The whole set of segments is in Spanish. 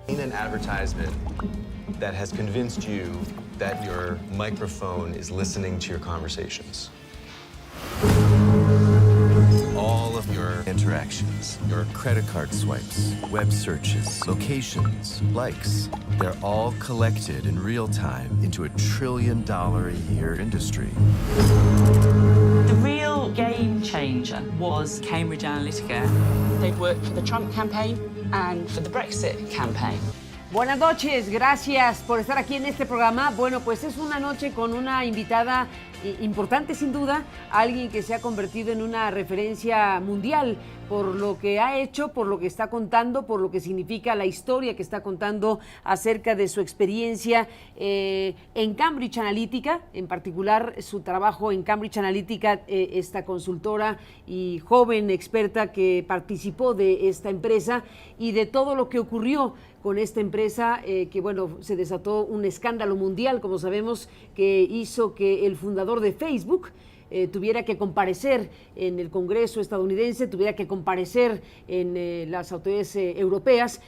In an advertisement that has convinced you that your microphone is listening to your conversations. All of your interactions, your credit card swipes, web searches, locations, likes, they're all collected in real time into a $1 trillion a year industry. The real game changer was Cambridge Analytica. They'd worked for the Trump campaign and for the Brexit campaign. Buenas noches, gracias por estar aquí en este programa. Bueno, pues es una noche con una invitada importante sin duda, alguien que se ha convertido en una referencia mundial por lo que ha hecho, por lo que está contando, por lo que significa la historia que está contando acerca de su experiencia en Cambridge Analytica, en particular su trabajo en Cambridge Analytica, esta consultora y joven experta que participó de esta empresa y de todo lo que ocurrió con esta empresa, que bueno, se desató un escándalo mundial, como sabemos, que hizo que el fundador de Facebook tuviera que comparecer en el Congreso estadounidense, tuviera que comparecer en las autoridades europeas.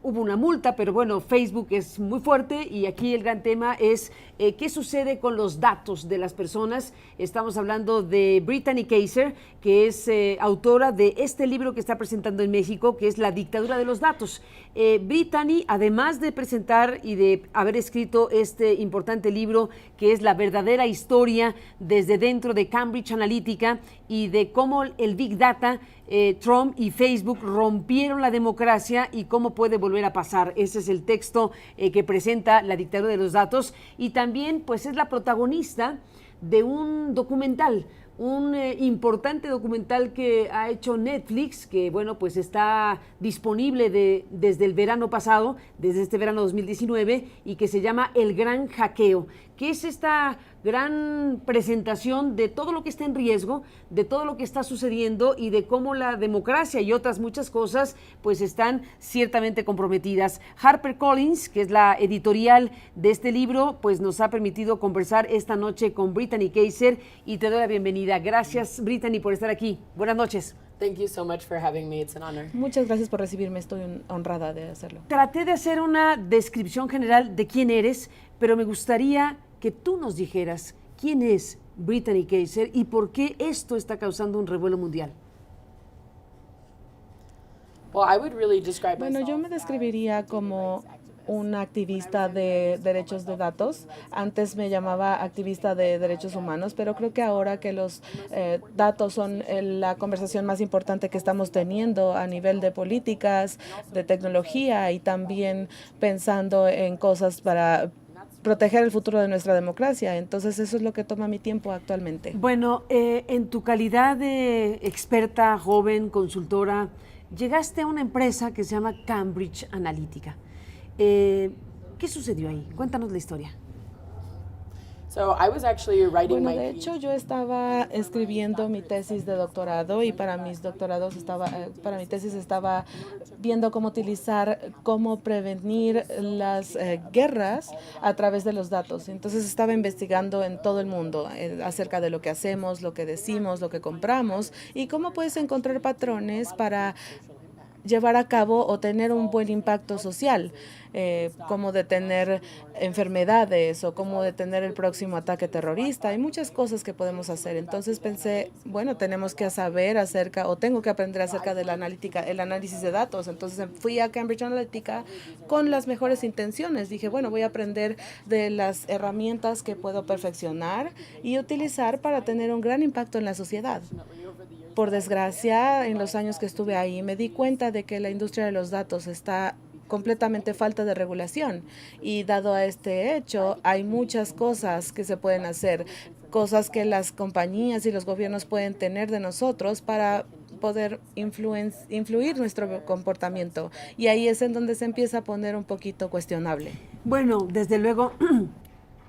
Hubo una multa, pero bueno, Facebook es muy fuerte y aquí el gran tema es qué sucede con los datos de las personas. Estamos hablando de Brittany Kaiser, que es autora de este libro que está presentando en México, que es La dictadura de los datos. Brittany, además de presentar y de haber escrito este importante libro, que es la verdadera historia desde dentro de Cambridge Analytica y de cómo el Big Data, Trump y Facebook rompieron la democracia y cómo puede volver a pasar. Ese es el texto que presenta La dictadura de los datos y también pues es la protagonista de un documental, un importante documental que ha hecho Netflix, que bueno, pues está disponible desde el verano pasado, desde este verano 2019, y que se llama El Gran Hackeo, que es esta gran presentación de todo lo que está en riesgo, de todo lo que está sucediendo y de cómo la democracia y otras muchas cosas pues están ciertamente comprometidas. HarperCollins, que es la editorial de este libro, pues nos ha permitido conversar esta noche con Brittany Kaiser y te doy la bienvenida. Gracias, Brittany, por estar aquí. Buenas noches. Thank you so much for having me. It's an honor. Muchas gracias por recibirme, estoy honrada de hacerlo. Traté de hacer una descripción general de quién eres, pero me gustaría que tú nos dijeras quién es Brittany Kaiser y por qué esto está causando un revuelo mundial. Bueno, yo me describiría como una activista de derechos de datos. Antes me llamaba activista de derechos humanos, pero creo que ahora que los datos son la conversación más importante que estamos teniendo a nivel de políticas, de tecnología y también pensando en cosas para proteger el futuro de nuestra democracia. Entonces eso es lo que toma mi tiempo actualmente. Bueno, en tu calidad de experta, joven, consultora, llegaste a una empresa que se llama Cambridge Analytica. ¿Qué sucedió ahí? Cuéntanos la historia. Bueno, de hecho, yo estaba escribiendo mi tesis de doctorado y para mis doctorados para mi tesis estaba viendo cómo prevenir las guerras a través de los datos. Entonces estaba investigando en todo el mundo acerca de lo que hacemos, lo que decimos, lo que compramos y cómo puedes encontrar patrones para llevar a cabo o tener un buen impacto social, cómo detener enfermedades o cómo detener el próximo ataque terrorista. Hay muchas cosas que podemos hacer. Entonces pensé, bueno, tenemos que saber tengo que aprender acerca de la analítica, el análisis de datos. Entonces fui a Cambridge Analytica con las mejores intenciones. Dije, bueno, voy a aprender de las herramientas que puedo perfeccionar y utilizar para tener un gran impacto en la sociedad. Por desgracia, en los años que estuve ahí, me di cuenta de que la industria de los datos está completamente falta de regulación y dado a este hecho, hay muchas cosas que se pueden hacer, cosas que las compañías y los gobiernos pueden tener de nosotros para poder influir nuestro comportamiento y ahí es en donde se empieza a poner un poquito cuestionable. Bueno, desde luego,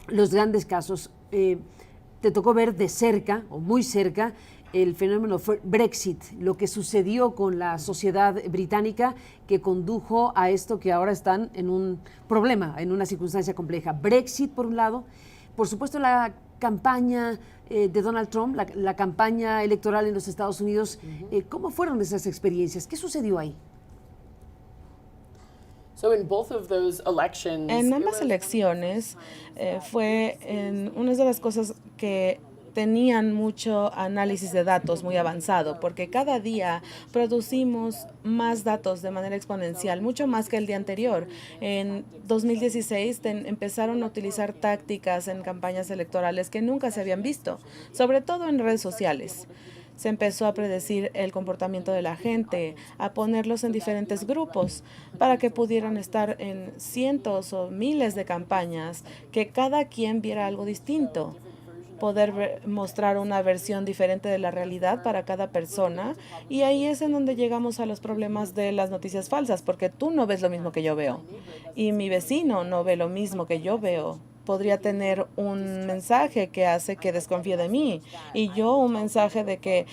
los grandes casos, te tocó ver de cerca o muy cerca el fenómeno Brexit, lo que sucedió con la sociedad británica que condujo a esto que ahora están en un problema, en una circunstancia compleja. Brexit, por un lado, por supuesto la campaña de Donald Trump, la campaña electoral en los Estados Unidos. ¿Cómo fueron esas experiencias? ¿Qué sucedió ahí? So in both of those elections, En ambas elecciones fue en una de las cosas que tenían mucho análisis de datos muy avanzado, porque cada día producimos más datos de manera exponencial, mucho más que el día anterior. En 2016 empezaron a utilizar tácticas en campañas electorales que nunca se habían visto, sobre todo en redes sociales. Se empezó a predecir el comportamiento de la gente, a ponerlos en diferentes grupos para que pudieran estar en cientos o miles de campañas, que cada quien viera algo distinto, poder mostrar una versión diferente de la realidad para cada persona. Y ahí es en donde llegamos a los problemas de las noticias falsas, porque tú no ves lo mismo que yo veo y mi vecino no ve lo mismo que yo veo. Podría tener un mensaje que hace que desconfíe de mí y yo un mensaje de que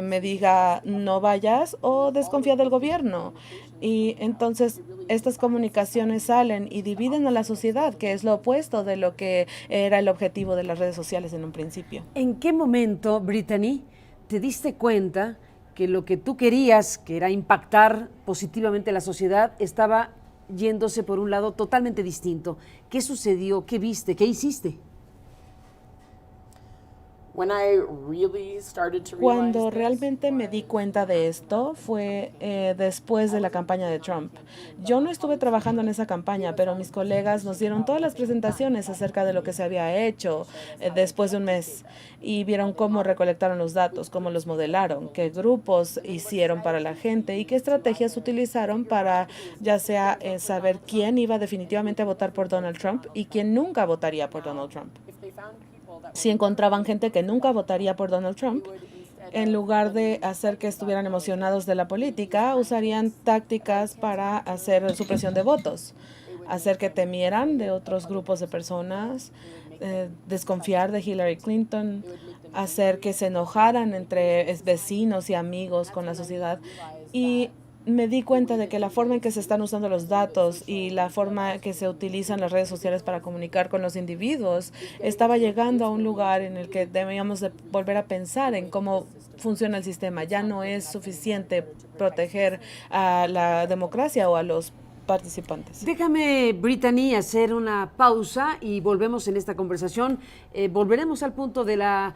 me diga no vayas, o desconfía del gobierno. Y entonces estas comunicaciones salen y dividen a la sociedad, que es lo opuesto de lo que era el objetivo de las redes sociales en un principio. ¿En qué momento, Brittany, te diste cuenta que lo que tú querías, que era impactar positivamente a la sociedad, estaba yéndose por un lado totalmente distinto? ¿Qué sucedió? ¿Qué viste? ¿Qué hiciste? Cuando realmente me di cuenta de esto fue después de la campaña de Trump. Yo no estuve trabajando en esa campaña, pero mis colegas nos dieron todas las presentaciones acerca de lo que se había hecho después de un mes, y vieron cómo recolectaron los datos, cómo los modelaron, qué grupos hicieron para la gente y qué estrategias utilizaron para ya sea saber quién iba definitivamente a votar por Donald Trump y quién nunca votaría por Donald Trump. Si encontraban gente que nunca votaría por Donald Trump, en lugar de hacer que estuvieran emocionados de la política, usarían tácticas para hacer supresión de votos, hacer que temieran de otros grupos de personas, desconfiar de Hillary Clinton, hacer que se enojaran entre vecinos y amigos con la sociedad. Y me di cuenta de que la forma en que se están usando los datos y la forma en que se utilizan las redes sociales para comunicar con los individuos estaba llegando a un lugar en el que debíamos de volver a pensar en cómo funciona el sistema. Ya no es suficiente proteger a la democracia o a los participantes. Déjame, Brittany, hacer una pausa y volvemos en esta conversación. Volveremos al punto de la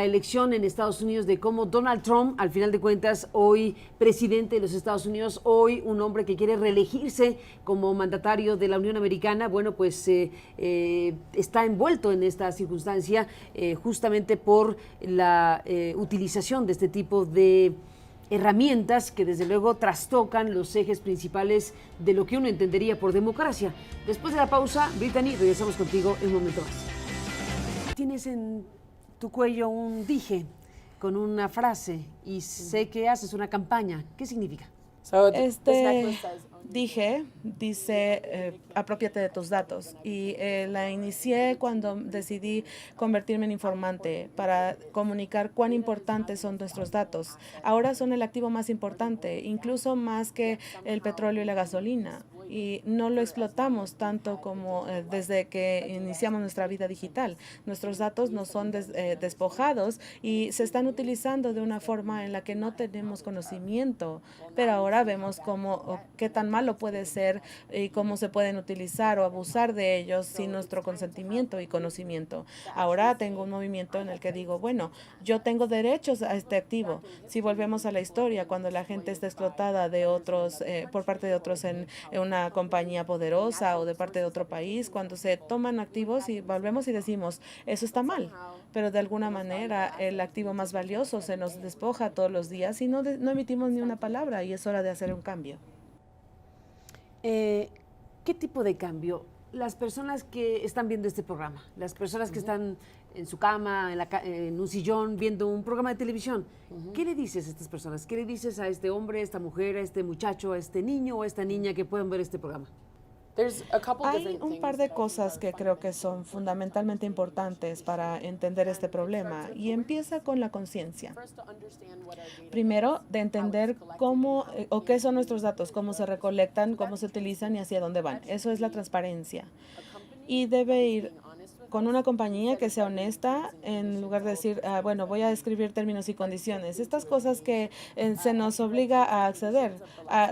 elección en Estados Unidos, de cómo Donald Trump, al final de cuentas, hoy presidente de los Estados Unidos, hoy un hombre que quiere reelegirse como mandatario de la Unión Americana, bueno, pues está envuelto en esta circunstancia justamente por la utilización de este tipo de herramientas que desde luego trastocan los ejes principales de lo que uno entendería por democracia. Después de la pausa, Brittany, regresamos contigo en un momento más. Tienes en tu cuello un dije con una frase y sé que haces una campaña. ¿Qué significa? Dije, dice, apropiate de tus datos, y la inicié cuando decidí convertirme en informante para comunicar cuán importantes son nuestros datos. Ahora son el activo más importante, incluso más que el petróleo y la gasolina, y no lo explotamos tanto como desde que iniciamos nuestra vida digital. Nuestros datos nos son despojados y se están utilizando de una forma en la que no tenemos conocimiento, pero ahora vemos qué tan malo puede ser y cómo se pueden utilizar o abusar de ellos sin nuestro consentimiento y conocimiento. Ahora tengo un movimiento en el que digo, bueno, yo tengo derechos a este activo. Si volvemos a la historia, cuando la gente está explotada de otros, por parte de otros en una compañía poderosa o de parte de otro país, cuando se toman activos, y volvemos y decimos, eso está mal, pero de alguna manera el activo más valioso se nos despoja todos los días y no emitimos ni una palabra, y es hora de hacer un cambio. ¿Qué tipo de cambio? Las personas que están viendo este programa, las personas que están en su cama, en un sillón, viendo un programa de televisión, ¿qué le dices a estas personas? ¿Qué le dices a este hombre, a esta mujer, a este muchacho, a este niño o a esta niña que pueden ver este programa? Hay un par de cosas que creo que son fundamentalmente importantes para entender este problema, y empieza con la conciencia. Primero, de entender cómo o qué son nuestros datos, cómo se recolectan, cómo se utilizan y hacia dónde van. Eso es la transparencia. Y debe ir con una compañía que sea honesta, en lugar de decir, bueno, voy a escribir términos y condiciones. Estas cosas que se nos obliga a acceder.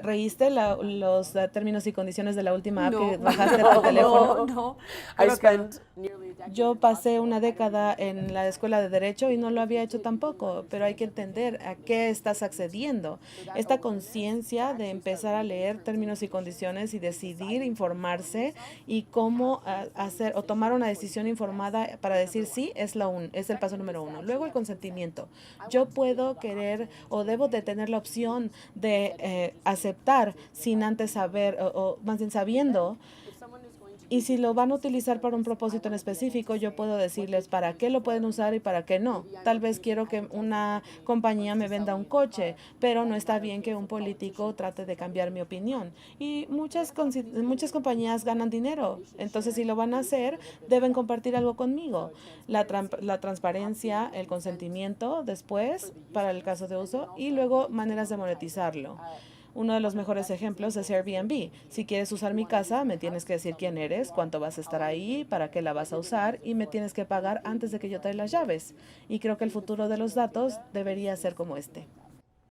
¿Reíste los términos y condiciones de la última app que bajaste a tu teléfono? No. I spent nearly a decade. Yo pasé una década en la escuela de Derecho y no lo había hecho tampoco, pero hay que entender a qué estás accediendo. Esta conciencia de empezar a leer términos y condiciones y decidir, informarse y cómo hacer o tomar una decisión informada para decir sí es el paso número 1. Luego el consentimiento. Yo puedo querer o debo de tener la opción de aceptar sin antes saber o más bien sabiendo. Y si lo van a utilizar para un propósito en específico, yo puedo decirles para qué lo pueden usar y para qué no. Tal vez quiero que una compañía me venda un coche, pero no está bien que un político trate de cambiar mi opinión. Y muchas compañías ganan dinero. Entonces, si lo van a hacer, deben compartir algo conmigo. La transparencia, el consentimiento después para el caso de uso y luego maneras de monetizarlo. Uno de los mejores ejemplos es Airbnb. Si quieres usar mi casa, me tienes que decir quién eres, cuánto vas a estar ahí, para qué la vas a usar y me tienes que pagar antes de que yo te dé las llaves. Y creo que el futuro de los datos debería ser como este.